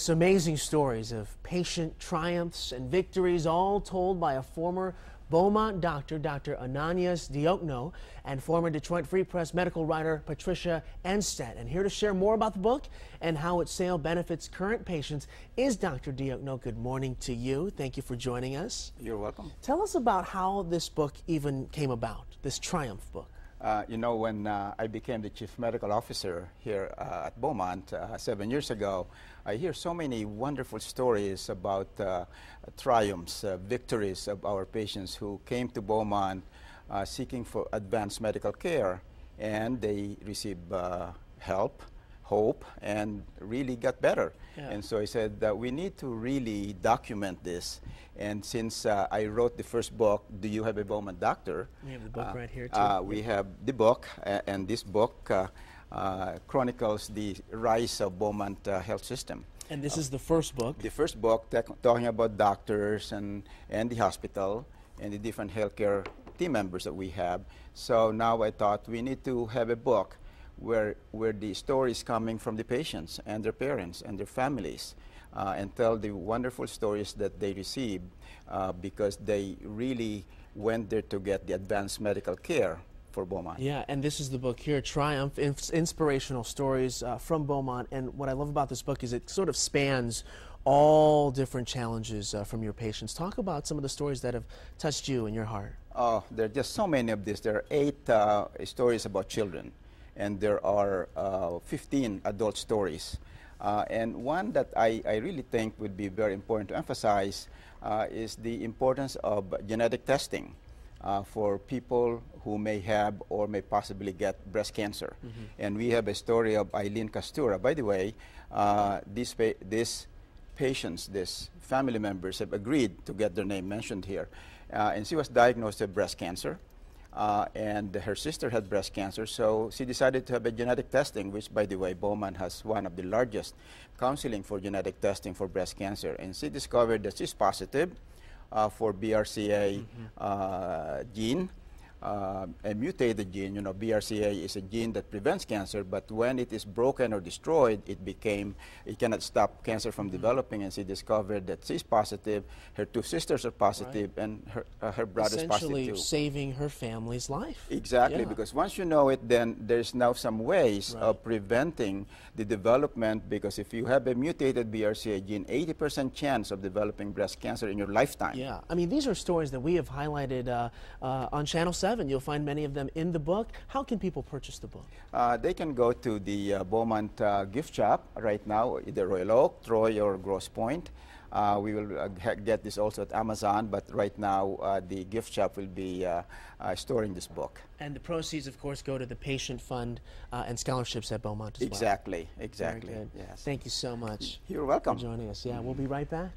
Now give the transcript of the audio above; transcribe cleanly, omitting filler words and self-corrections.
It's amazing stories of patient triumphs and victories, all told by a former Beaumont doctor, Dr. Ananias Diokno, and former Detroit Free Press medical writer Patricia Enstedt. And here to share more about the book and how its sale benefits current patients is Dr. Diokno. Good morning to you. Thank you for joining us. You're welcome. Tell us about how this book even came about, this Triumph book. You know, when I became the chief medical officer here at Beaumont 7 years ago, I hear so many wonderful stories about triumphs, victories of our patients who came to Beaumont seeking for advanced medical care, and they receive help, hope, and really got better. Yeah. And so I said that we need to really document this. And since I wrote the first book, Do You Have a Beaumont Doctor? We have the book right here too. We have the book, and this book chronicles the rise of Beaumont health system. And this is the first book. The first book talking about doctors and the hospital and the different healthcare team members that we have. So now I thought we need to have a book where the story is coming from the patients and their parents and their families, and tell the wonderful stories that they received because they really went there to get the advanced medical care for Beaumont. Yeah, and this is the book here, Triumph, Inspirational Stories from Beaumont. And what I love about this book is it sort of spans all different challenges from your patients. Talk about some of the stories that have touched you and your heart. Oh, there are just so many of these. There are 8 stories about children, and there are 15 adult stories. And one that I really think would be very important to emphasize is the importance of genetic testing for people who may have or may possibly get breast cancer. Mm-hmm. And we have a story of Eileen Castura. By the way, these patients, these family members have agreed to get their name mentioned here. And she was diagnosed with breast cancer. And her sister had breast cancer, so she decided to have a genetic testing, which, by the way, Beaumont has one of the largest counseling for genetic testing for breast cancer. And she discovered that she's positive for BRCA gene, a mutated gene. You know, BRCA is a gene that prevents cancer, but when it is broken or destroyed, it cannot stop cancer from developing. And she discovered that she's positive, her 2 sisters are positive, right, and her brother's positive too. Essentially saving her family's life. Exactly, yeah, because once you know it, then there's now some ways right of preventing the development, because if you have a mutated BRCA gene, 80% chance of developing breast cancer in your lifetime. Yeah, I mean, these are stories that we have highlighted on Channel 7. You'll find many of them in the book. How can people purchase the book? They can go to the Beaumont gift shop right now, either Royal Oak, Troy, or Grosse Pointe. We will get this also at Amazon, but right now the gift shop will be storing this book. And the proceeds, of course, go to the patient fund and scholarships at Beaumont as well. Exactly, exactly. Very good. Yes. Thank you so much. You're welcome. For joining us. Yeah, we'll be right back.